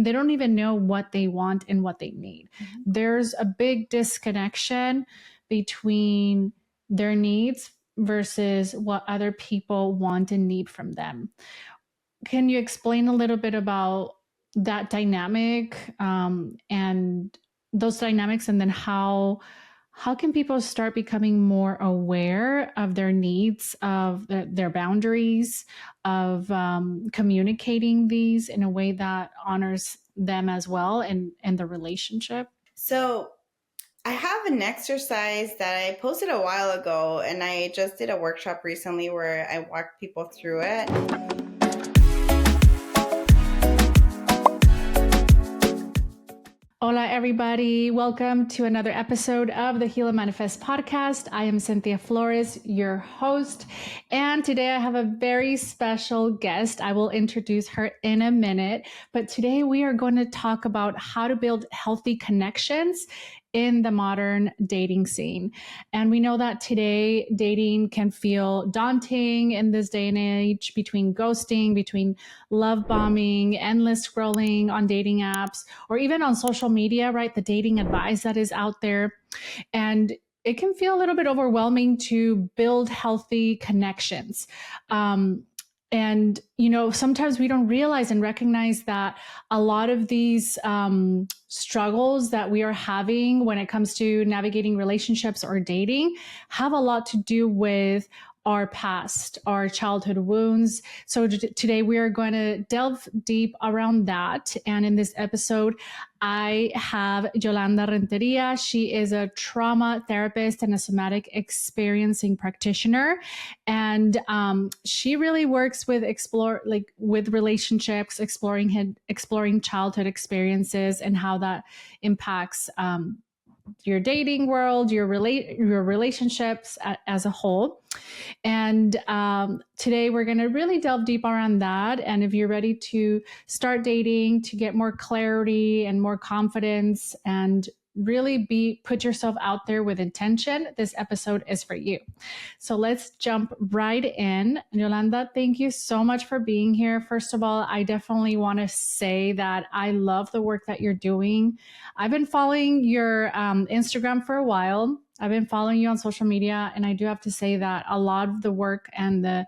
they don't even know what they want and what they need. Mm-hmm. There's a big disconnection between their needs versus what other people want and need from them. Can you explain a little bit about that dynamic, and those dynamics, and then how can people start becoming more aware of their needs, of their boundaries, of communicating these in a way that honors them as well and the relationship? So I have an exercise that I posted a while ago, and I just did a workshop recently where I walked people through it. Hola, everybody. Welcome to another episode of the Heal and Manifest podcast. I am Cynthia Flores, your host. And today I have a very special guest. I will introduce her in a minute. But today we are going to talk about how to build healthy connections in the modern dating scene. And we know that today dating can feel daunting in this day and age, between ghosting, between love bombing, endless scrolling on dating apps, or even on social media, right? The dating advice that is out there. And it can feel a little bit overwhelming to build healthy connections. And, sometimes we don't realize and recognize that a lot of these struggles that we are having when it comes to navigating relationships or dating have a lot to do with our past, our childhood wounds. So today we are going to delve deep around that. And in this episode, I have Yolanda Renteria. She is a trauma therapist and a somatic experiencing practitioner. And she really works with with relationships, exploring childhood experiences and how that impacts your dating world, your relationships as a whole. And today we're going to really delve deep around that. And if you're ready to start dating, to get more clarity and more confidence, and really put yourself out there with intention, this episode is for you. So let's jump right in. Yolanda, thank you so much for being here. First of all, I definitely want to say that I love the work that you're doing. I've been following your Instagram for a while. I've been following you on social media, and I do have to say that a lot of the work and the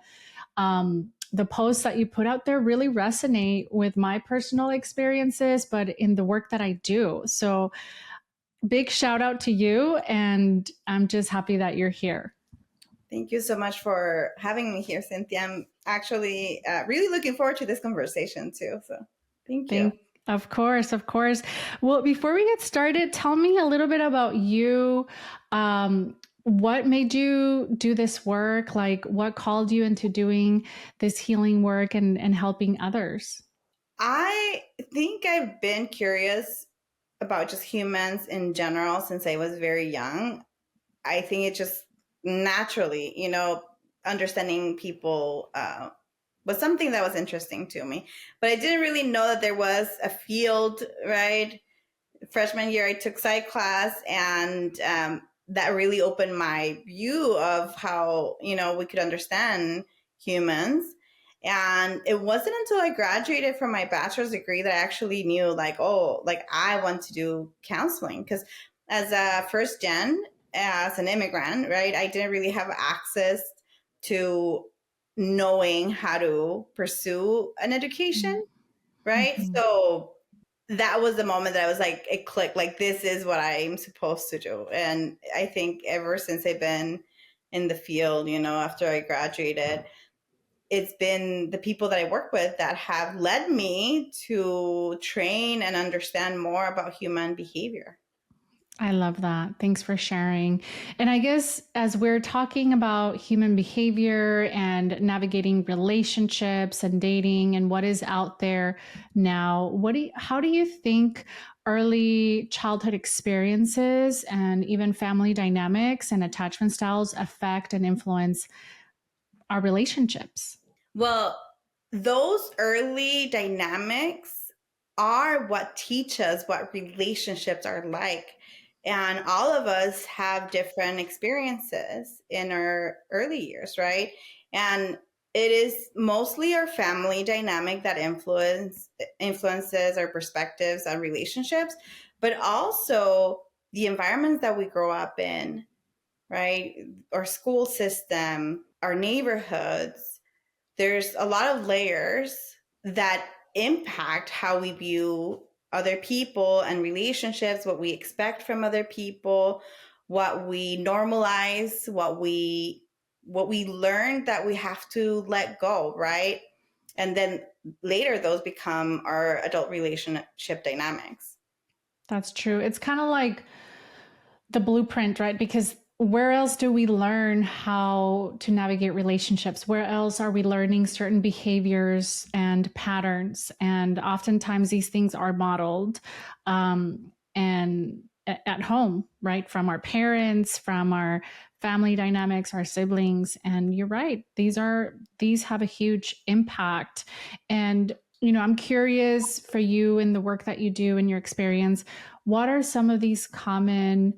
posts that you put out there really resonate with my personal experiences, but in the work that I do. So big shout out to you, and I'm just happy that you're here. Thank you so much for having me here, Cynthia. I'm actually really looking forward to this conversation too. So thank you. Of course. Well, before we get started, tell me a little bit about you. What made you do this work? Like, what called you into doing this healing work and helping others? I think I've been curious about just humans in general since I was very young. I think it just naturally, understanding people was something that was interesting to me. But I didn't really know that there was a field, right? Freshman year, I took psych class, and that really opened my view of how, we could understand humans. And it wasn't until I graduated from my bachelor's degree that I actually knew I want to do counseling. Because as a first gen, as an immigrant, right, I didn't really have access to knowing how to pursue an education, right? Mm-hmm. So that was the moment that I was like, it clicked, like, this is what I'm supposed to do. And I think ever since I've been in the field, after I graduated, it's been the people that I work with that have led me to train and understand more about human behavior. I love that. Thanks for sharing. And I guess as we're talking about human behavior and navigating relationships and dating and what is out there now, how do you think early childhood experiences and even family dynamics and attachment styles affect and influence our relationships? Well, those early dynamics are what teach us what relationships are like. And all of us have different experiences in our early years, right? And it is mostly our family dynamic that influences our perspectives on relationships, but also the environments that we grow up in, right? Our school system, our neighborhoods. There's a lot of layers that impact how we view other people and relationships, what we expect from other people, what we normalize, what we learn that we have to let go, right? And then later those become our adult relationship dynamics. That's true. It's kind of like the blueprint, right? Because where else do we learn how to navigate relationships? Where else are we learning certain behaviors and patterns? And oftentimes these things are modeled and at home, right? From our parents, from our family dynamics, our siblings. And you're right, these have a huge impact. And I'm curious for you in the work that you do in your experience, what are some of these common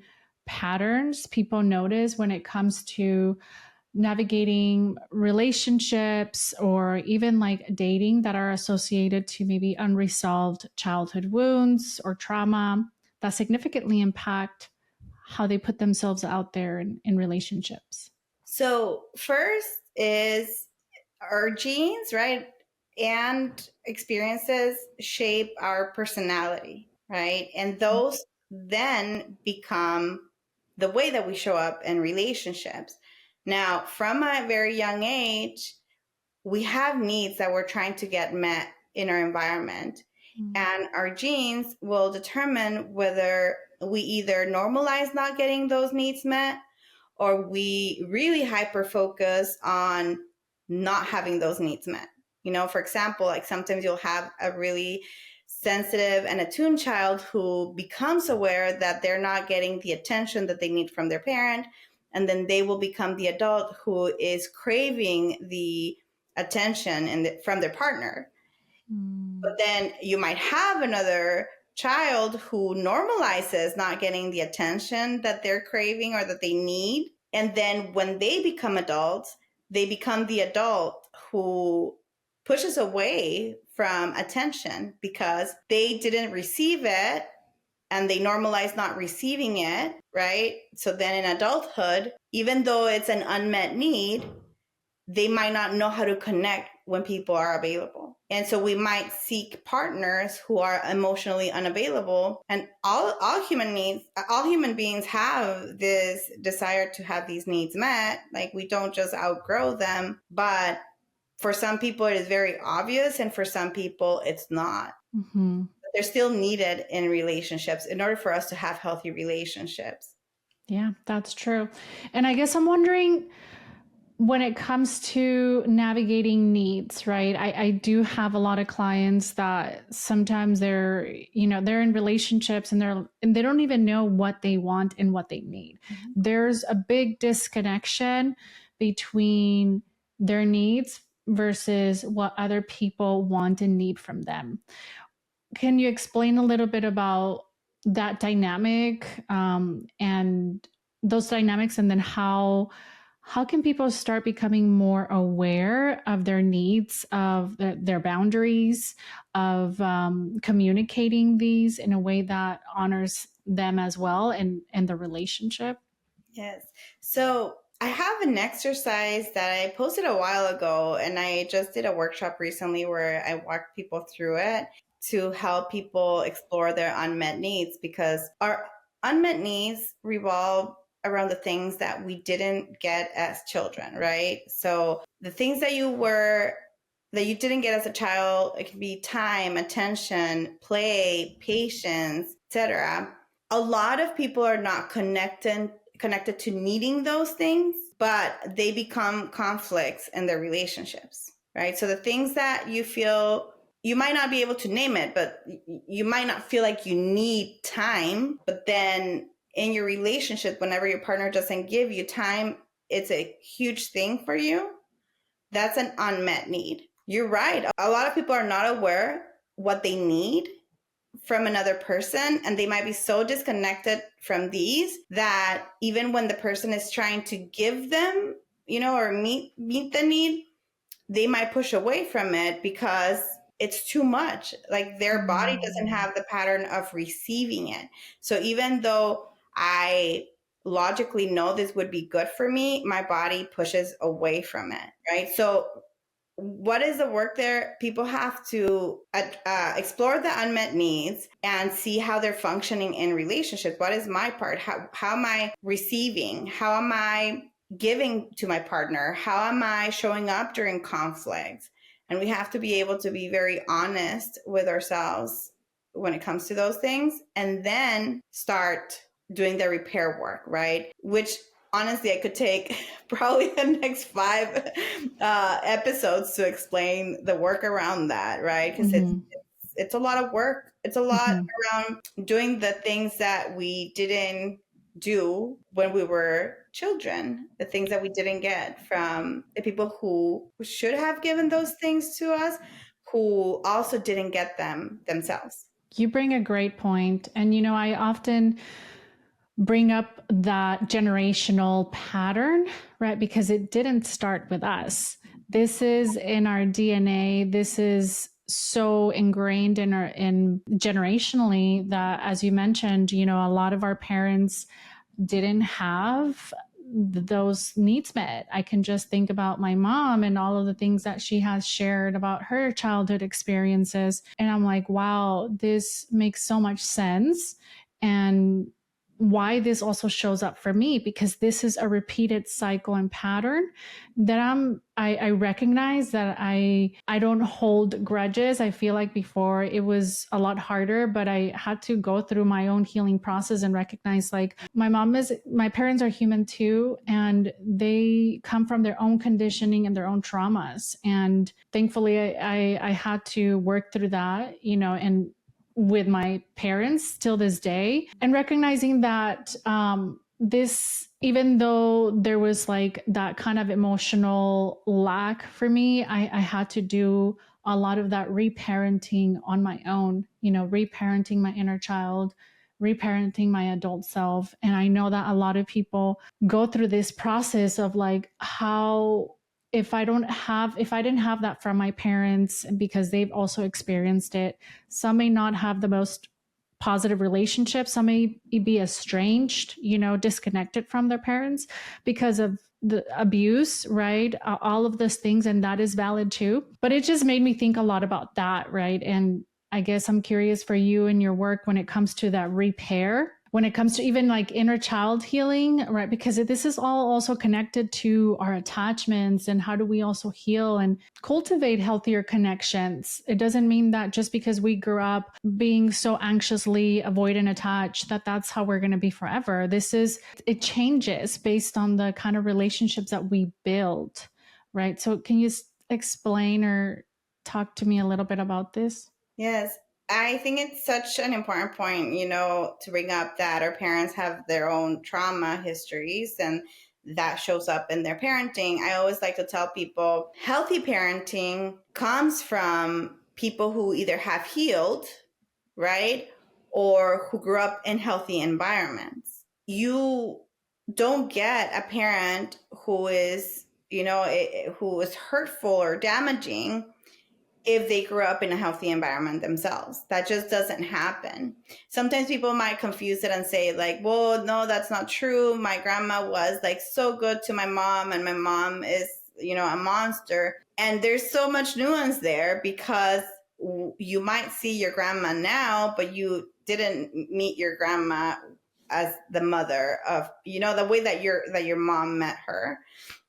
patterns people notice when it comes to navigating relationships or even like dating that are associated to maybe unresolved childhood wounds or trauma that significantly impact how they put themselves out there in relationships? So, first is our genes, right? And experiences shape our personality, right? And those then become the way that we show up in relationships. Now, from a very young age, we have needs that we're trying to get met in our environment. And our genes will determine whether we either normalize not getting those needs met or we really hyper focus on not having those needs met. For example, like sometimes you'll have a really sensitive and attuned child who becomes aware that they're not getting the attention that they need from their parent. And then they will become the adult who is craving the attention from their partner. But then you might have another child who normalizes not getting the attention that they're craving or that they need. And then when they become adults, they become the adult who pushes away from attention because they didn't receive it and they normalize not receiving it, right? So then in adulthood, even though it's an unmet need, they might not know how to connect when people are available. And so we might seek partners who are emotionally unavailable. And all human beings have this desire to have these needs met. Like we don't just outgrow them, but for some people it is very obvious and for some people it's not. Mm-hmm. But they're still needed in relationships in order for us to have healthy relationships. Yeah, that's true. And I guess I'm wondering, when it comes to navigating needs, right? I do have a lot of clients that sometimes they're in relationships and they don't even know what they want and what they need. Mm-hmm. There's a big disconnection between their needs versus what other people want and need from them. Can you explain a little bit about that dynamic and those dynamics, and then how can people start becoming more aware of their needs, of their boundaries, of communicating these in a way that honors them as well and the relationship? Yes. So I have an exercise that I posted a while ago, and I just did a workshop recently where I walked people through it to help people explore their unmet needs, because our unmet needs revolve around the things that we didn't get as children, right? So the things that you didn't get as a child, it can be time, attention, play, patience, etc. A lot of people are not connected to needing those things, but they become conflicts in their relationships, right? So the things that you feel, you might not be able to name it, but you might not feel like you need time, but then in your relationship, whenever your partner doesn't give you time, it's a huge thing for you. That's an unmet need. You're right. A lot of people are not aware what they need from another person, and they might be so disconnected from these that even when the person is trying to give them, or meet the need, they might push away from it because it's too much. Like their body doesn't have the pattern of receiving it. So even though I logically know this would be good for me, my body pushes away from it, right? So what is the work there? People have to explore the unmet needs and see how they're functioning in relationships. What is my part? How am I receiving? How am I giving to my partner? How am I showing up during conflicts? And we have to be able to be very honest with ourselves when it comes to those things, and then start doing the repair work, right? Which honestly, I could take probably the next 5 episodes to explain the work around that, right? Because it's a lot of work. It's a lot around doing the things that we didn't do when we were children, the things that we didn't get from the people who should have given those things to us, who also didn't get them themselves. You bring a great point. And, I often bring up that generational pattern, right? Because it didn't start with us. This is in our DNA. This is so ingrained in generationally that, as you mentioned, a lot of our parents didn't have those needs met. I can just think about my mom and all of the things that she has shared about her childhood experiences. And I'm like, wow, this makes so much sense. And why this also shows up for me, because this is a repeated cycle and pattern that I recognize that I don't hold grudges. I feel like before it was a lot harder, but I had to go through my own healing process and recognize like my parents are human too, and they come from their own conditioning and their own traumas. And thankfully I had to work through that, and with my parents till this day, and recognizing that this, even though there was like that kind of emotional lack for me, I had to do a lot of that reparenting on my own, reparenting my inner child, reparenting my adult self. And I know that a lot of people go through this process of like, how if I didn't have that from my parents, because they've also experienced it, some may not have the most positive relationships. Some may be estranged, disconnected from their parents because of the abuse, right? All of those things. And that is valid too. But it just made me think a lot about that, right? And I guess I'm curious for you and your work when it comes to that repair, when it comes to even like inner child healing, right? Because this is all also connected to our attachments and how do we also heal and cultivate healthier connections. It doesn't mean that just because we grew up being so anxiously avoidant attached, that's how we're going to be forever. It changes based on the kind of relationships that we build, right? So can you explain or talk to me a little bit about this? Yes. I think it's such an important point, to bring up that our parents have their own trauma histories and that shows up in their parenting. I always like to tell people healthy parenting comes from people who either have healed, right? Or who grew up in healthy environments. You don't get a parent who is, who is hurtful or damaging if they grew up in a healthy environment themselves. That just doesn't happen. Sometimes people might confuse it and say like, well, no, that's not true. My grandma was like so good to my mom and my mom is, a monster. And there's so much nuance there because you might see your grandma now, but you didn't meet your grandma as the mother of, the way that your mom met her.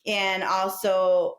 And also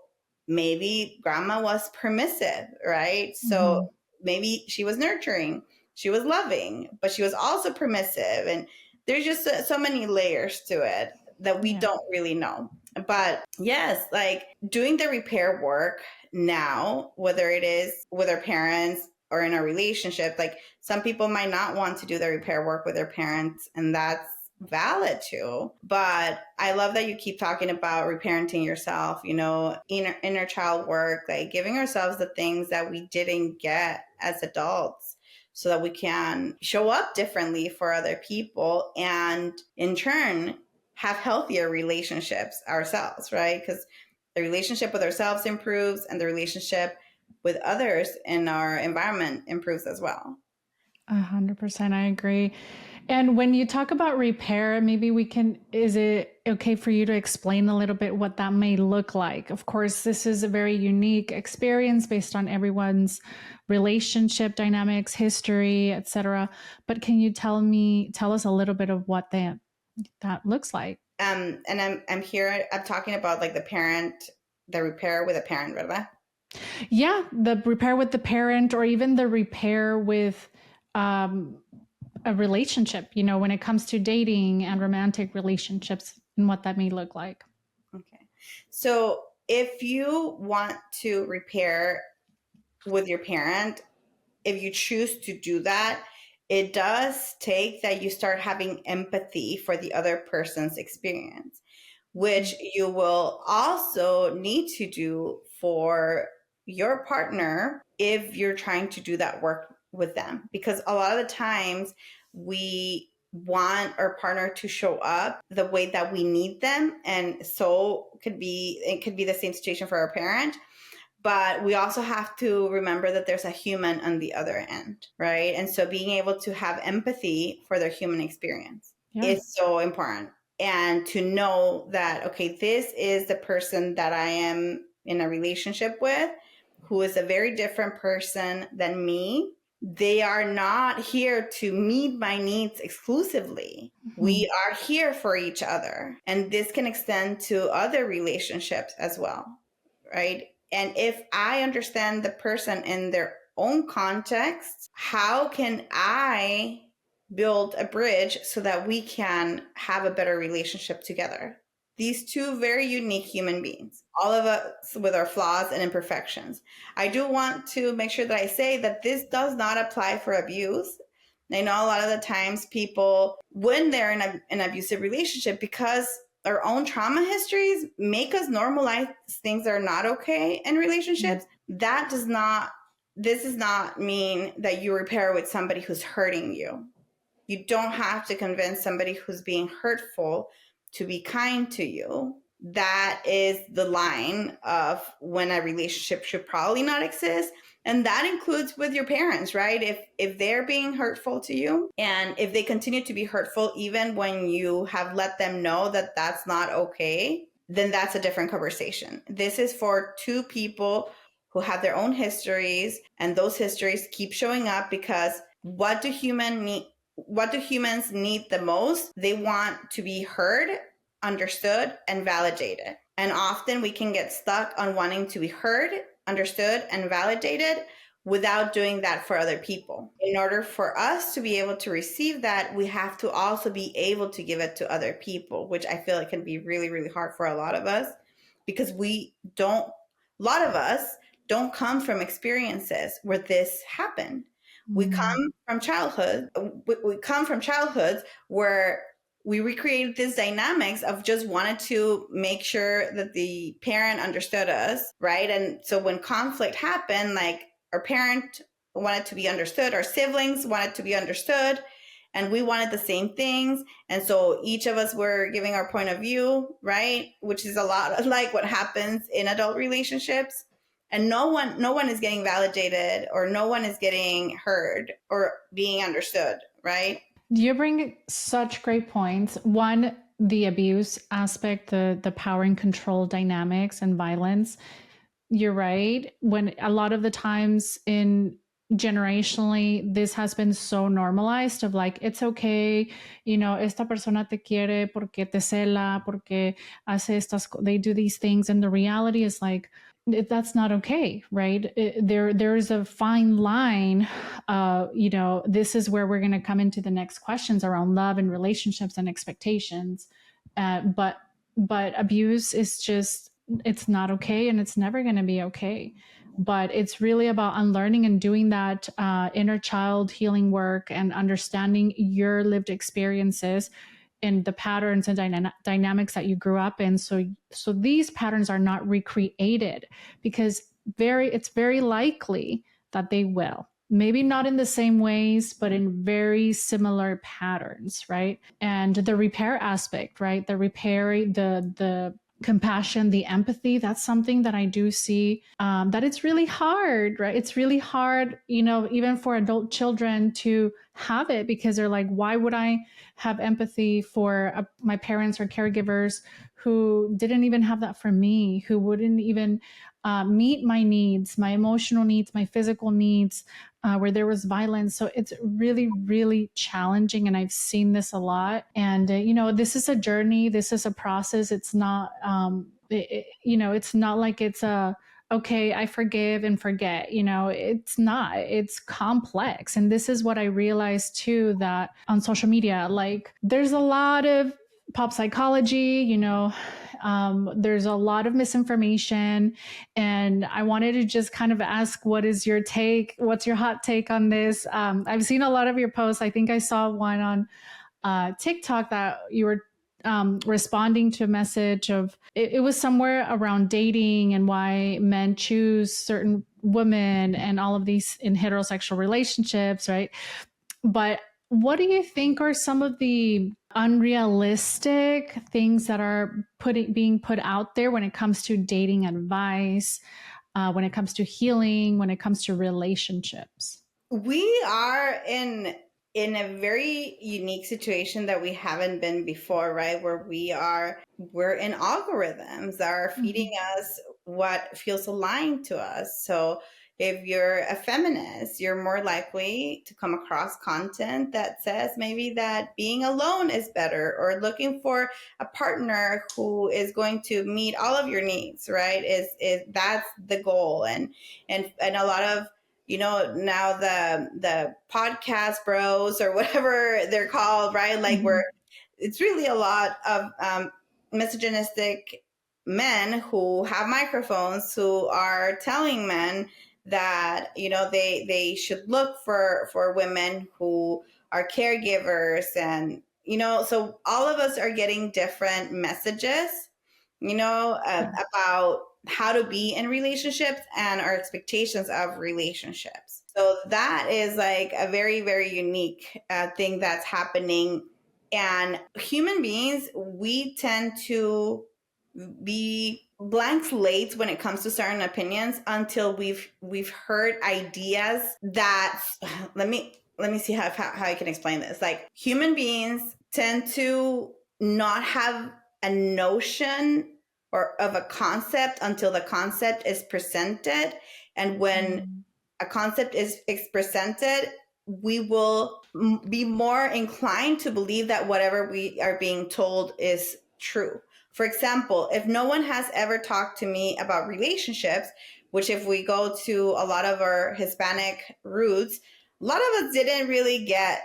maybe grandma was permissive, right? So maybe she was nurturing, she was loving, but she was also permissive. And there's just so many layers to it that we don't really know. But yes, like doing the repair work now, whether it is with our parents or in a relationship, like some people might not want to do the repair work with their parents, and that's valid too. But I love that you keep talking about reparenting yourself, inner child work, like giving ourselves the things that we didn't get as adults so that we can show up differently for other people and in turn have healthier relationships ourselves, right? Because the relationship with ourselves improves, and the relationship with others in our environment improves as well. 100%, I agree. And when you talk about repair, maybe is it okay for you to explain a little bit what that may look like? Of course, this is a very unique experience based on everyone's relationship dynamics, history, etc. But can you tell us a little bit of what that looks like? And I'm talking about like the repair with a parent, ¿verdad? Yeah, the repair with the parent, or even the repair with um, a relationship, when it comes to dating and romantic relationships, and what that may look like. Okay. So if you want to repair with your parent, if you choose to do that, it does take that you start having empathy for the other person's experience, which you will also need to do for your partner if you're trying to do that work with them. Because a lot of the times we want our partner to show up the way that we need them. And so it could be the same situation for our parent. But we also have to remember that there's a human on the other end, right? And so being able to have empathy for their human experience is so important. And to know that, okay, this is the person that I am in a relationship with, who is a very different person than me. They are not here to meet my needs exclusively. Mm-hmm. We are here for each other. And this can extend to other relationships as well, right? And if I understand the person in their own context, how can I build a bridge so that we can have a better relationship together? These two very unique human beings, all of us with our flaws and imperfections. I do want to make sure that I say that this does not apply for abuse. I know a lot of the times people, when they're in an abusive relationship, because our own trauma histories make us normalize things that are not okay in relationships. Mm-hmm. This does not mean that you repair with somebody who's hurting you. You don't have to convince somebody who's being hurtful to be kind to you. That is the line of when a relationship should probably not exist. And that includes with your parents, right? If they're being hurtful to you, and if they continue to be hurtful even when you have let them know that that's not okay, then that's a different conversation. This is for two people who have their own histories, and those histories keep showing up because what do humans need the most? They want to be heard, understood, and validated. And often we can get stuck on wanting to be heard, understood, and validated without doing that for other people. In order for us to be able to receive that, we have to also be able to give it to other people, which I feel like can be really, really hard for a lot of us, because a lot of us don't come from experiences where this happened. We come from childhood. We come from childhoods where we recreated these dynamics of just wanted to make sure that the parent understood us, right? And so when conflict happened, like our parent wanted to be understood, our siblings wanted to be understood, and we wanted the same things. And so each of us were giving our point of view, right? Which is a lot like what happens in adult relationships. And no one is getting validated, or no one is getting heard or being understood, right? You bring such great points. One, the abuse aspect, the power and control dynamics and violence. You're right. When a lot of the times generationally, this has been so normalized of like, it's okay, esta persona te quiere porque te cela, porque they do these things. And the reality is like, that's not okay, right? There's a fine line. This is where we're going to come into the next questions around love and relationships and expectations. But abuse is just, it's not okay, and it's never going to be okay. But it's really about unlearning and doing that inner child healing work and understanding your lived experiences and the patterns and dynamics that you grew up in, so these patterns are not recreated, because it's very likely that they will, maybe not in the same ways, but in very similar patterns, right? And the repair aspect, right? The repair, the compassion, the empathy, that's something that I do see, that it's really hard, right? It's really hard, even for adult children to have it, because they're like, why would I have empathy for my parents or caregivers who didn't even have that for me, who wouldn't even meet my needs, my emotional needs, my physical needs, where there was violence. So it's really, really challenging. And I've seen this a lot. And, this is a journey, this is a process. It's not, it's not like it's a, okay, I forgive and forget. It's not, it's complex. And this is what I realized too, that on social media, like there's a lot of pop psychology, there's a lot of misinformation. And I wanted to just kind of ask, what is your take? What's your hot take on this? I've seen a lot of your posts. I think I saw one on TikTok that you were responding to a message of, it was somewhere around dating and why men choose certain women and all of these in heterosexual relationships, right? But what do you think are some of the unrealistic things that are being put out there when it comes to dating advice, when it comes to healing, when it comes to relationships? We are in a very unique situation that we haven't been before, right? Where we're in algorithms that are feeding us what feels aligned to us. So if you're a feminist, you're more likely to come across content that says maybe that being alone is better, or looking for a partner who is going to meet all of your needs, right? Is that's the goal. And a lot of, now the podcast bros or whatever they're called, right? Like where it's really a lot of misogynistic men who have microphones who are telling men that, they should look for women who are caregivers. And, so all of us are getting different messages, about how to be in relationships and our expectations of relationships. So that is like a very, very unique thing that's happening. And human beings, we tend to be blank slates when it comes to certain opinions until we've heard ideas that let me see how I can explain this. Like, human beings tend to not have a notion or of a concept until the concept is presented. And when a concept is presented, we will be more inclined to believe that whatever we are being told is true. For example, if no one has ever talked to me about relationships, which if we go to a lot of our Hispanic roots, a lot of us didn't really get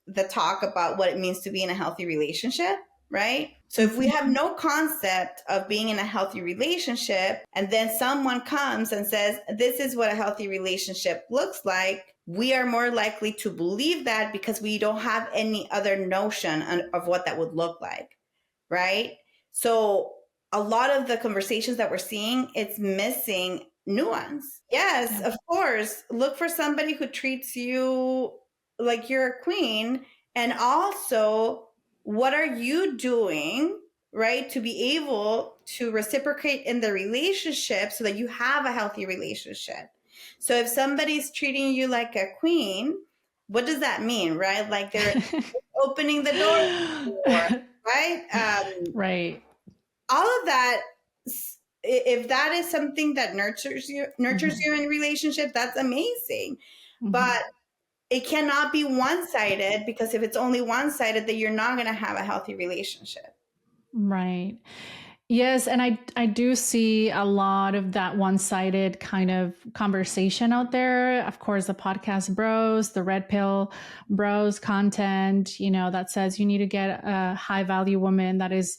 the talk about what it means to be in a healthy relationship, right? So if we have no concept of being in a healthy relationship, and then someone comes and says, this is what a healthy relationship looks like, we are more likely to believe that because we don't have any other notion of what that would look like, right? So a lot of the conversations that we're seeing, it's missing nuance. Yes, of course, look for somebody who treats you like you're a queen. And also, what are you doing, right, to be able to reciprocate in the relationship so that you have a healthy relationship? So if somebody's treating you like a queen, what does that mean, right? Like they're opening the door, right? Right. All of that, if that is something that nurtures you in a relationship, that's amazing. But it cannot be one-sided, because if it's only one-sided, then you're not going to have a healthy relationship. Right. Yes, and I do see a lot of that one-sided kind of conversation out there. Of course, the podcast bros, the red pill bros content, that says you need to get a high value woman that is,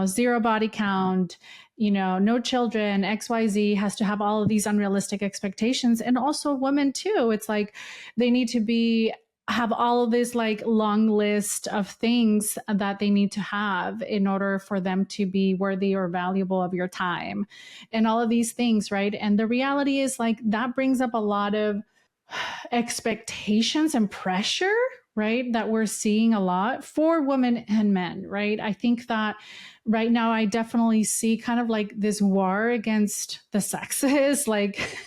zero body count, no children, XYZ, has to have all of these unrealistic expectations. And also women too. It's like they need to have all of this like long list of things that they need to have in order for them to be worthy or valuable of your time and all of these things, right? And the reality is like that brings up a lot of expectations and pressure, right? That we're seeing a lot for women and men, right? I think that right now I definitely see kind of like this war against the sexes. Like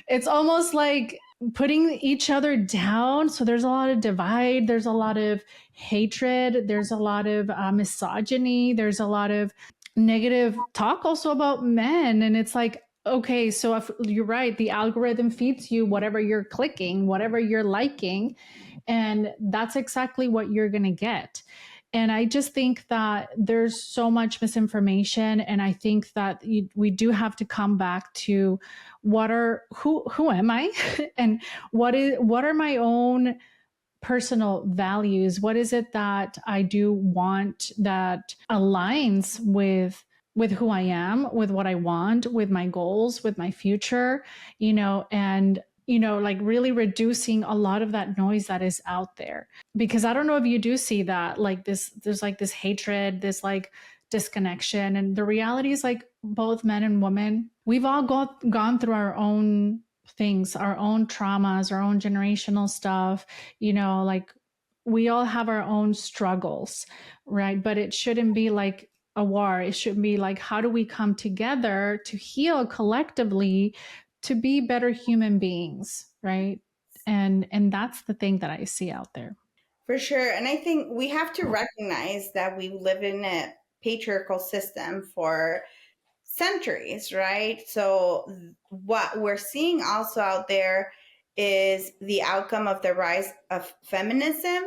it's almost like putting each other down. So there's a lot of divide, there's a lot of hatred, there's a lot of misogyny, there's a lot of negative talk also about men. And it's like, okay, so if you're right, the algorithm feeds you whatever you're clicking, whatever you're liking, and that's exactly what you're going to get. And I just think that there's so much misinformation, and I think that we do have to come back to who am I, and what are my own personal values. What is it that I do want that aligns with who I am, with what I want, with my goals, with my future, and like really reducing a lot of that noise that is out there. Because I don't know if you do see that, like there's like this hatred, this like disconnection. And the reality is, like, both men and women, we've all gone through our own things, our own traumas, our own generational stuff, like we all have our own struggles, right? But it shouldn't be like a war. It should be like, how do we come together to heal collectively, to be better human beings, right? And that's the thing that I see out there. For sure. And I think we have to recognize that we live in a patriarchal system for centuries, right? So what we're seeing also out there is the outcome of the rise of feminism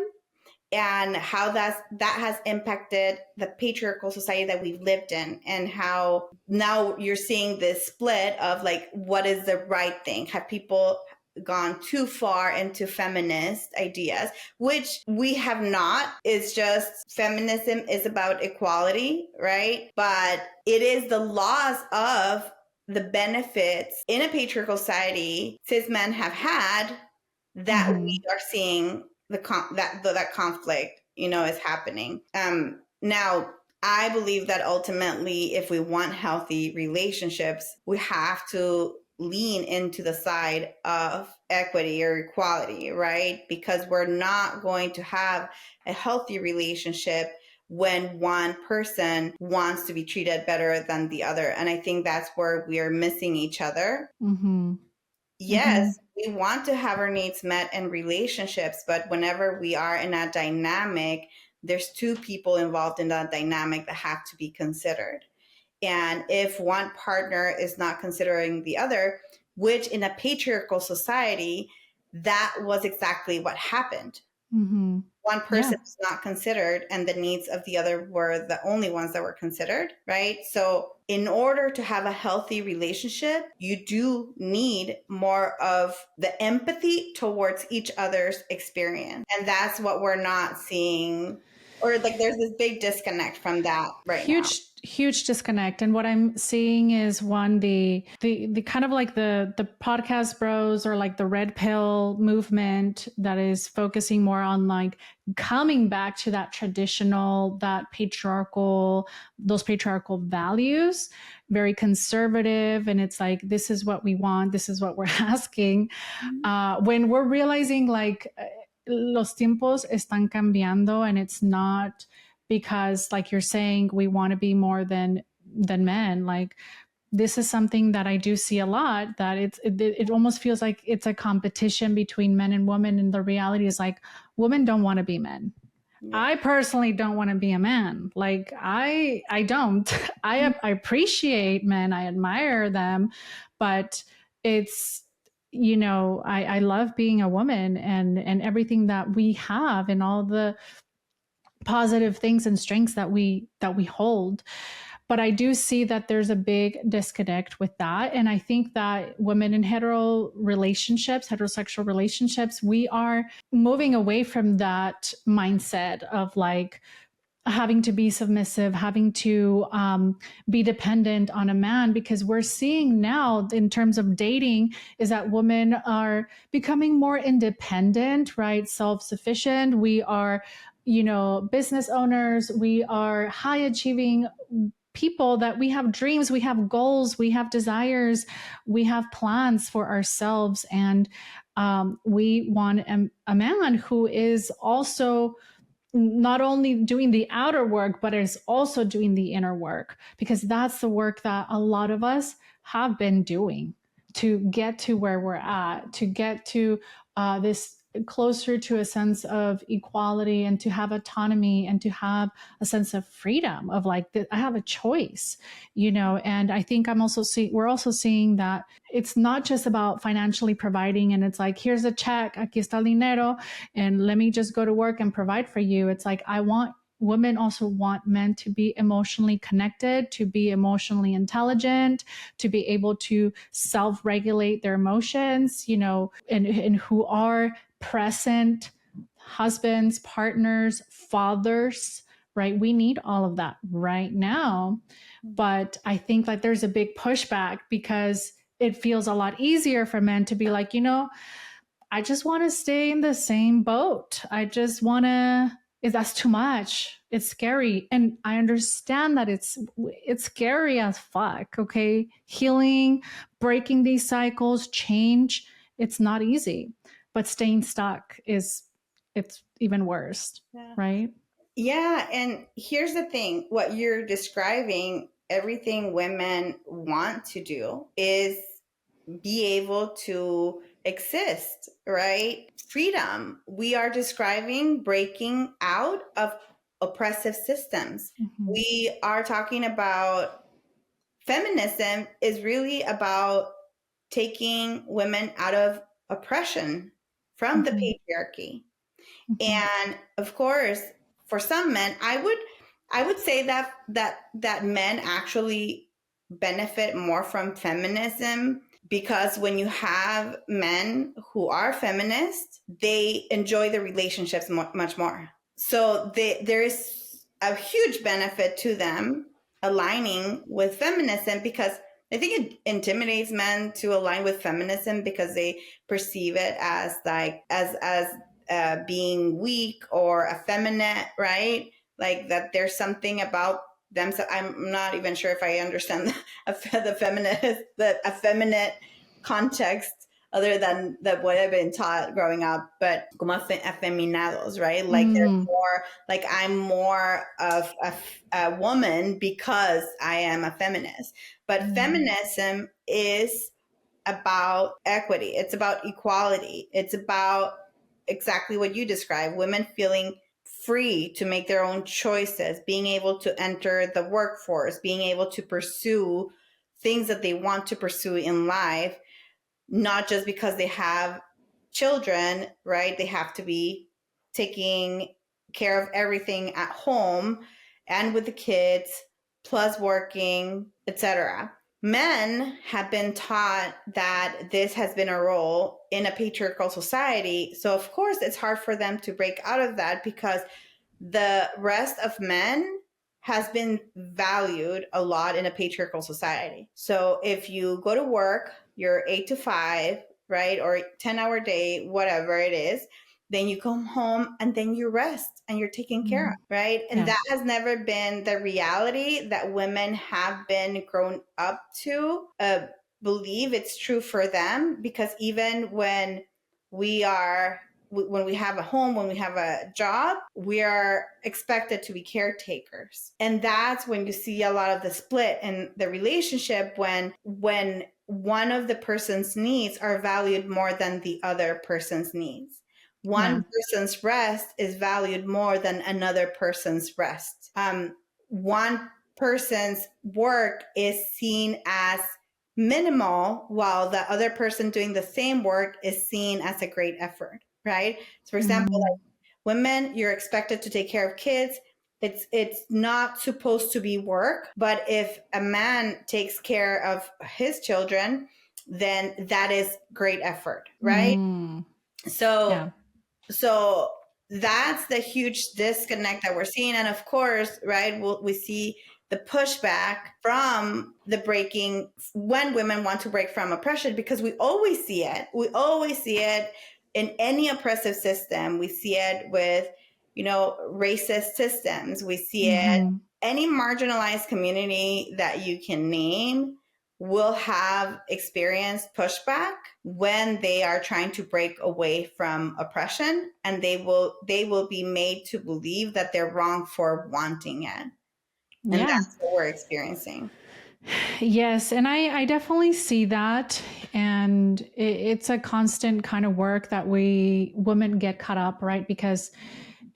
and how that has impacted the patriarchal society that we've lived in, and how now you're seeing this split of like, what is the right thing? Have people gone too far into feminist ideas, which we have not? It's just feminism is about equality, right? But it is the loss of the benefits in a patriarchal society cis men have had that we are seeing that conflict, is happening. Now, I believe that ultimately, if we want healthy relationships, we have to lean into the side of equity or equality, right? Because we're not going to have a healthy relationship when one person wants to be treated better than the other. And I think that's where we are missing each other. Yes, we want to have our needs met in relationships, but whenever we are in a dynamic, there's two people involved in that dynamic that have to be considered. And if one partner is not considering the other, which in a patriarchal society, that was exactly what happened. One person was not considered, and the needs of the other were the only ones that were considered, right? So in order to have a healthy relationship, you do need more of the empathy towards each other's experience. And that's what we're not seeing, or like there's this big disconnect from that right now. Huge disconnect. And what I'm seeing is, one, the kind of like the podcast bros, or like the red pill movement that is focusing more on like coming back to that traditional, those patriarchal values, very conservative. And it's like, this is what we want, this is what we're asking. When we're realizing like los tiempos están cambiando, and it's not because, like you're saying, we want to be more than men. Like, this is something that I do see a lot, that it almost feels like it's a competition between men and women, and the reality is, like, women don't want to be men. I personally don't want to be a man. Like, I don't. I appreciate men, I admire them, but it's, I love being a woman, and everything that we have, and all the positive things and strengths that we hold. But I do see that there's a big disconnect with that. And I think that women in heterosexual relationships, we are moving away from that mindset of like having to be submissive, having to be dependent on a man, because we're seeing now in terms of dating is that women are becoming more independent, right? Self-sufficient. We are, business owners. We are high achieving people, that we have dreams, we have goals, we have desires, we have plans for ourselves. And We want a man who is also not only doing the outer work, but is also doing the inner work, because that's the work that a lot of us have been doing to get to where we're at, to get to this closer to a sense of equality, and to have autonomy, and to have a sense of freedom of like, I have a choice, you know. And I think we're also seeing that it's not just about financially providing, and it's like, here's a check, aquí está el dinero, and let me just go to work and provide for you. It's like, women also want men to be emotionally connected, to be emotionally intelligent, to be able to self-regulate their emotions, you know, and who are present husbands, partners, fathers, right? We need all of that right now. But I think like there's a big pushback, because it feels a lot easier for men to be like, you know, I just want to stay in the same boat. I just want to, that's too much. It's scary. And I understand that it's scary as fuck, okay? Healing, breaking these cycles, change, it's not easy. But staying stuck it's even worse, Yeah. right? Yeah. And here's the thing, what you're describing, everything women want to do is be able to exist, right? Freedom. We are describing breaking out of oppressive systems. Mm-hmm. We are talking about feminism is really about taking women out of oppression from the patriarchy. And of course, for some men, I would say that men actually benefit more from feminism, because when you have men who are feminists, they enjoy the relationships much more. So there is a huge benefit to them aligning with feminism, because I think it intimidates men to align with feminism, because they perceive it as like as being weak or effeminate, right? Like that there's something about them. So I'm not even sure if I understand the effeminate context, other than that what I've been taught growing up, but como afeminados, right? Like they're more like, I'm more of a woman because I am a feminist. But feminism is about equity. It's about equality. It's about exactly what you described, women feeling free to make their own choices, being able to enter the workforce, being able to pursue things that they want to pursue in life, not just because they have children, right? They have to be taking care of everything at home and with the kids, plus working, etc. Men have been taught that this has been a role in a patriarchal society. So, of course, it's hard for them to break out of that, because the rest of men has been valued a lot in a patriarchal society. So, if you go to work, you're 8 to 5, right? Or 10-hour day, whatever it is. Then you come home and then you rest and you're taken care of, right? And that has never been the reality that women have been grown up to believe it's true for them, because even when we have a home, when we have a job, we are expected to be caretakers. And that's when you see a lot of the split in the relationship, when one of the person's needs are valued more than the other person's needs. One person's rest is valued more than another person's rest. One person's work is seen as minimal, while the other person doing the same work is seen as a great effort, right? So, for example, like women, you're expected to take care of kids. It's not supposed to be work, but if a man takes care of his children, then that is great effort, right? So that's the huge disconnect that we're seeing. And of course, right, we see the pushback from the breaking when women want to break from oppression, because we always see it. We always see it in any oppressive system. We see it with, racist systems. We see it any marginalized community that you can name. will have experienced pushback when they are trying to break away from oppression, and they will be made to believe that they're wrong for wanting it. And Yeah. that's what we're experiencing. Yes, and I definitely see that, and it's a constant kind of work that we women get caught up, right? Because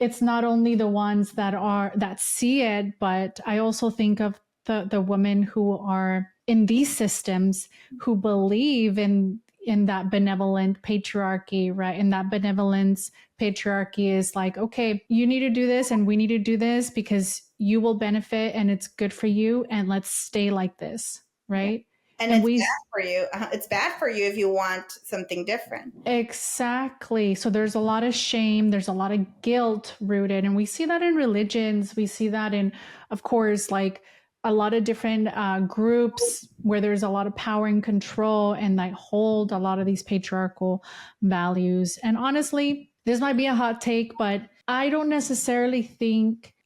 it's not only the ones that see it, but I also think of the women who are in these systems who believe in that benevolent patriarchy, right? And that benevolence patriarchy is like, okay, you need to do this and we need to do this because you will benefit and it's good for you, and let's stay like this, Yeah. right? And And it's we bad for you. It's bad for you if you want something different. Exactly. So there's a lot of shame, there's a lot of guilt rooted. And we see that in religions. We see that in, of course, like a lot of different groups where there's a lot of power and control and that hold a lot of these patriarchal values. And honestly, this might be a hot take, but I don't necessarily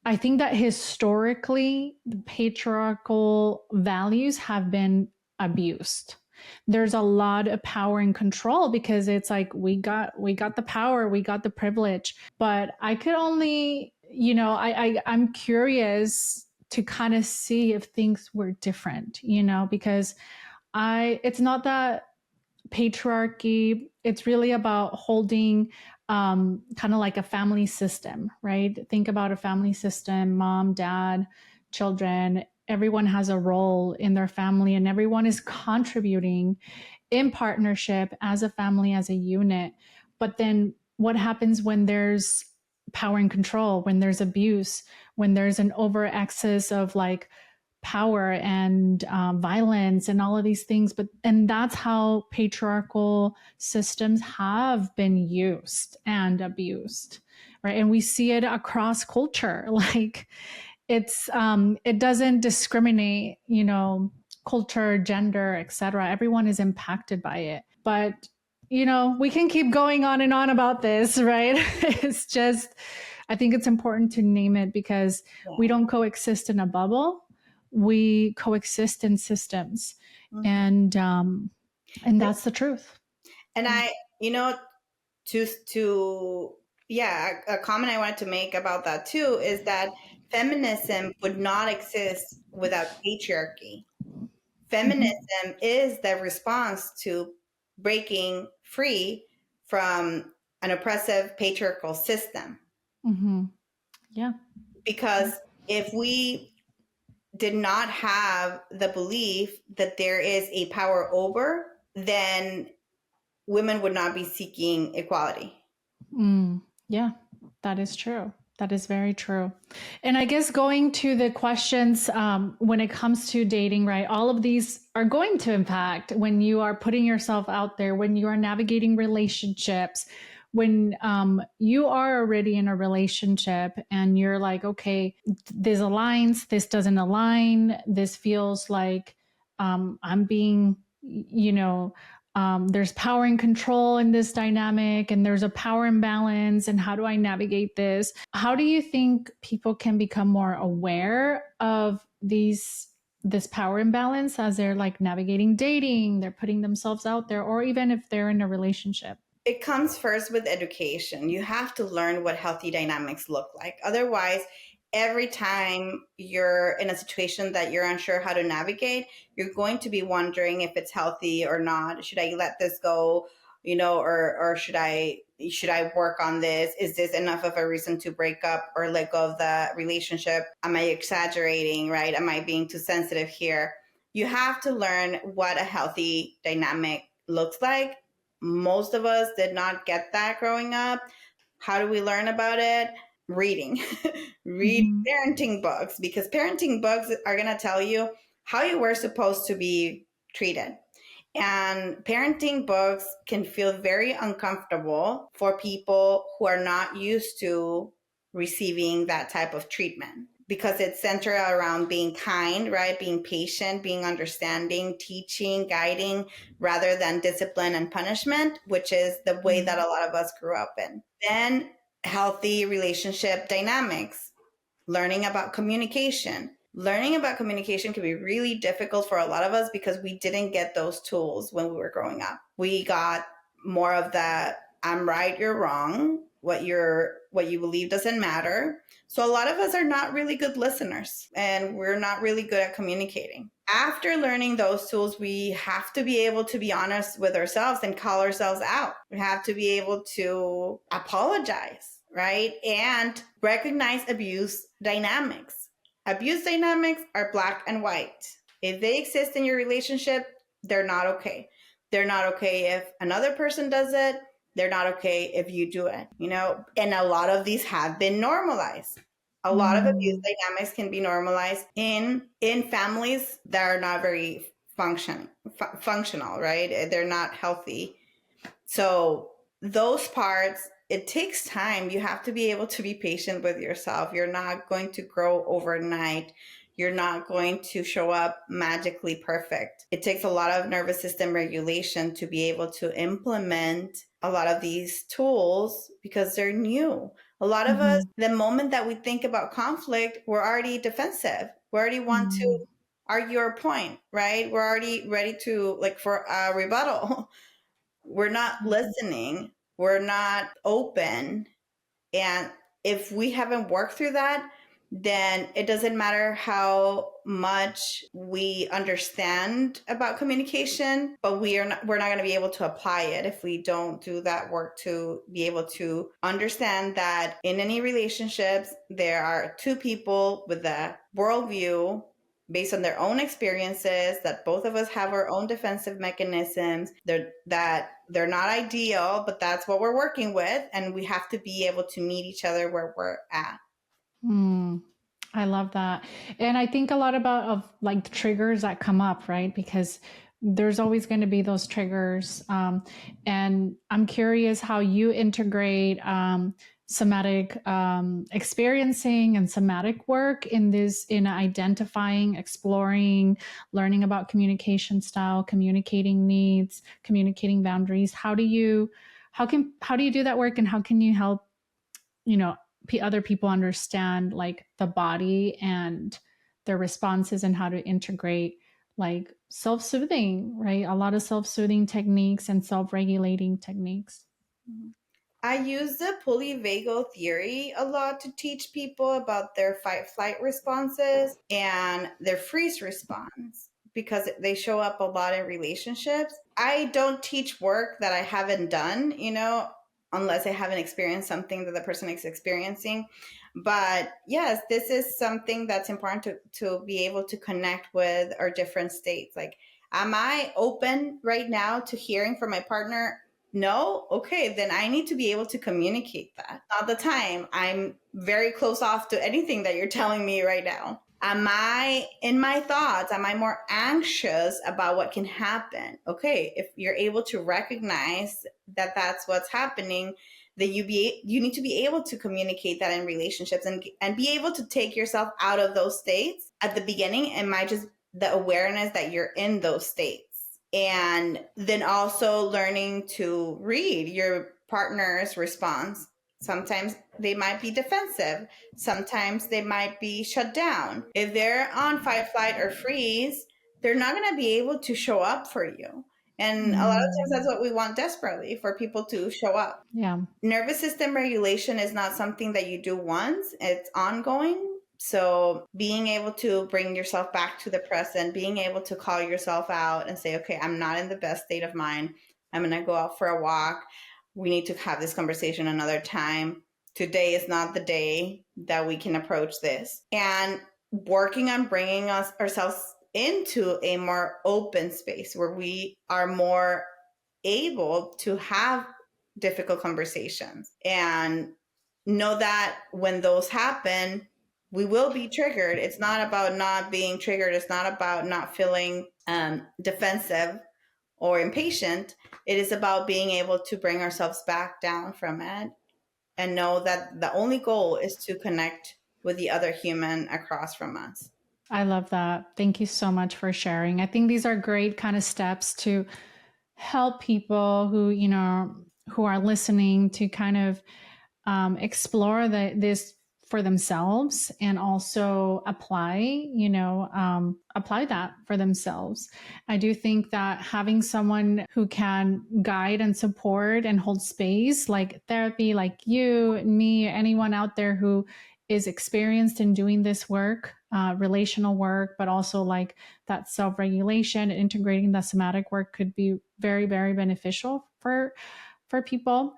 I think that historically the patriarchal values have been abused. There's a lot of power and control because it's like we got the power, we got the privilege. But I could only, I'm curious to kind of see if things were different, because it's not that patriarchy, it's really about holding kind of like a family system, right? Think about a family system: mom, dad, children. Everyone has a role in their family and everyone is contributing in partnership as a family, as a unit. But then what happens when there's power and control, when there's abuse, when there's an over excess of like power and violence and all of these things? And that's how patriarchal systems have been used and abused, right? And we see it across culture. Like it doesn't discriminate, culture, gender, etc. Everyone is impacted by it. But we can keep going on and on about this, right? It's just, I think it's important to name it because we Yeah. don't coexist in a bubble. We coexist in systems, Mhm. and that's the truth. And I, you know, to yeah, a comment I wanted to make about that too is that feminism would not exist without patriarchy. Mhm. Feminism is the response to breaking free from an oppressive patriarchal system. Mhm. Yeah. Because if we did not have the belief that there is a power over, then women would not be seeking equality. Yeah, that is true. That is very true. And I guess going to the questions when it comes to dating, right? All of these are going to impact when you are putting yourself out there, when you are navigating relationships, when you are already in a relationship and you're like, okay, this aligns, this doesn't align, this feels like I'm being, there's power and control in this dynamic and there's a power imbalance, and how do I navigate this? How do you think people can become more aware of this power imbalance as they're like navigating dating, they're putting themselves out there, or even if they're in a relationship? It comes first with education. You have to learn what healthy dynamics look like. Otherwise, every time you're in a situation that you're unsure how to navigate, you're going to be wondering if it's healthy or not. Should I let this go? Or should I work on this? Is this enough of a reason to break up or let go of the relationship? Am I exaggerating, right? Am I being too sensitive here? You have to learn what a healthy dynamic looks like. Most of us did not get that growing up. How do we learn about it? Reading. Read Mm-hmm. parenting books, because parenting books are going to tell you how you were supposed to be treated. And parenting books can feel very uncomfortable for people who are not used to receiving that type of treatment, because it's centered around being kind, right? Being patient, being understanding, teaching, guiding, rather than discipline and punishment, which is the way that a lot of us grew up in. Then healthy relationship dynamics, learning about communication, Learning about communication can be really difficult for a lot of us because we didn't get those tools when we were growing up. We got more of that I'm right, you're wrong. What you believe doesn't matter. So a lot of us are not really good listeners and we're not really good at communicating. After learning those tools, we have to be able to be honest with ourselves and call ourselves out. We have to be able to apologize, right? And recognize abuse dynamics. Abuse dynamics are black and white. If they exist in your relationship, they're not okay. They're not okay if another person does it. They're not okay if you do it, you know? And a lot of these have been normalized. A lot of abuse Mm, dynamics can be normalized in families that are not very functional, right? They're not healthy. So those parts, it takes time. You have to be able to be patient with yourself. You're not going to grow overnight. You're not going to show up magically perfect. It takes a lot of nervous system regulation to be able to implement a lot of these tools because they're new. A lot of us, mhm, the moment that we think about conflict, we're already defensive. We already want to mm, argue our point, right? We're already ready to, like, for a rebuttal. We're not mhm, listening, we're not open. And if we haven't worked through that, then it doesn't matter how much we understand about communication, but we're not going to be able to apply it if we don't do that work to be able to understand that in any relationships there are two people with a worldview based on their own experiences, that both of us have our own defensive mechanisms, that they're not ideal, but that's what we're working with, and we have to be able to meet each other where we're at. mm. I love that. And I think a lot about of like the triggers that come up, right? Because there's always going to be those triggers. And I'm curious how you integrate somatic experiencing and somatic work in this, in identifying, exploring, learning about communication style, communicating needs, communicating boundaries. How do you do that work, and how can you help, you know, other people understand like the body and their responses, and how to integrate like self-soothing, right? A lot of self-soothing techniques and self-regulating techniques. I use the polyvagal theory a lot to teach people about their fight flight responses and their freeze response because they show up a lot in relationships. I don't teach work that I haven't done, you know, unless I haven't experienced something that the person is experiencing. But yes, this is something that's important to be able to connect with our different states. Like, am I open right now to hearing from my partner? No? Okay, then I need to be able to communicate that. Not the time. I'm very close off to anything that you're telling me right now. Am I in my thoughts? Am I more anxious about what can happen? Okay, if you're able to recognize that that's what's happening, then you need to be able to communicate that in relationships and be able to take yourself out of those states at the beginning. It might just the awareness that you're in those states, and then also learning to read your partner's response. Sometimes they might be defensive, sometimes they might be shut down. If they're on fight, flight, or freeze, they're not going to be able to show up for you. And a lot of times that's Mm, what we want desperately, for people to show up. yeah. Nervous system regulation is not something that you do once, it's ongoing. So being able to bring yourself back to the present, being able to call yourself out and say, okay, I'm not in the best state of mind, I'm going to go out for a walk, we need to have this conversation another time, today is not the day that we can approach this, and working on bringing ourselves into a more open space where we are more able to have difficult conversations and know that when those happen, we will be triggered. It's not about not being triggered, it's not about not feeling defensive or impatient. It is about being able to bring ourselves back down from it and know that the only goal is to connect with the other human across from us. I love that. Thank you so much for sharing. I think these are great kind of steps to help people who, who are listening to kind of explore this for themselves and also apply that for themselves. I do think that having someone who can guide and support and hold space, like therapy, like you and me, anyone out there who is experienced in doing this work, relational work, but also like that self-regulation and integrating that somatic work could be very, very beneficial for people.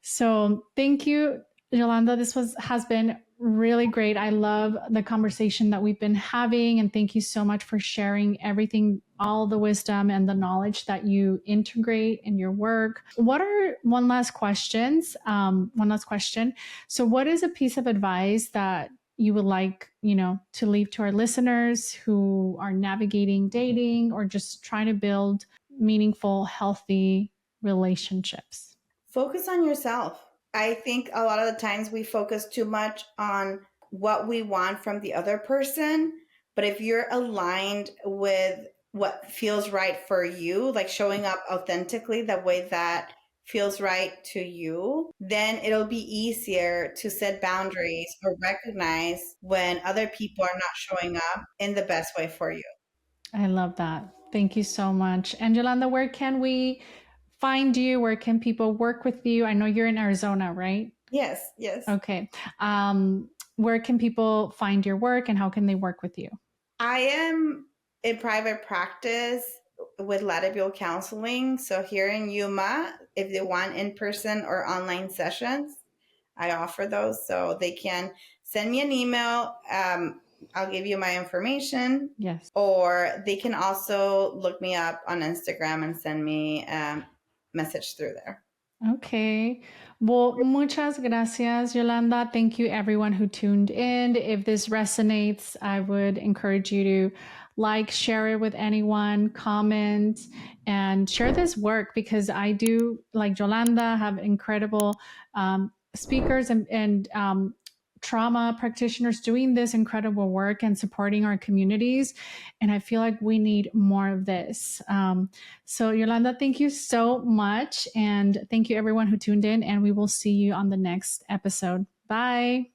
So thank you, Yolanda. This has been really great. I love the conversation that we've been having, and thank you so much for sharing everything, all the wisdom and the knowledge that you integrate in your work. What are one last question? So, what is a piece of advice that you would like, to leave to our listeners who are navigating dating or just trying to build meaningful, healthy relationships? Focus on yourself. I think a lot of the times we focus too much on what we want from the other person. But if you're aligned with what feels right for you, like showing up authentically the way that feels right to you, then it'll be easier to set boundaries or recognize when other people are not showing up in the best way for you. I love that. Thank you so much. And Yolanda, where can we find you? Where can people work with you? I know you're in Arizona, right? Yes, yes. Okay. Where can people find your work and how can they work with you? I am in private practice with Latibule Counseling. So here in Yuma, if they want in-person or online sessions, I offer those. So they can send me an email. I'll give you my information. Yes. Or they can also look me up on Instagram and send me a message through there. Okay. Well, muchas gracias, Yolanda. Thank you, everyone who tuned in. If this resonates, I would encourage you to like, share it with anyone, comment, and share this work because I do, like Yolanda, have incredible speakers and trauma practitioners doing this incredible work and supporting our communities. And I feel like we need more of this. So, Yolanda, thank you so much. And thank you, everyone who tuned in. And we will see you on the next episode. Bye.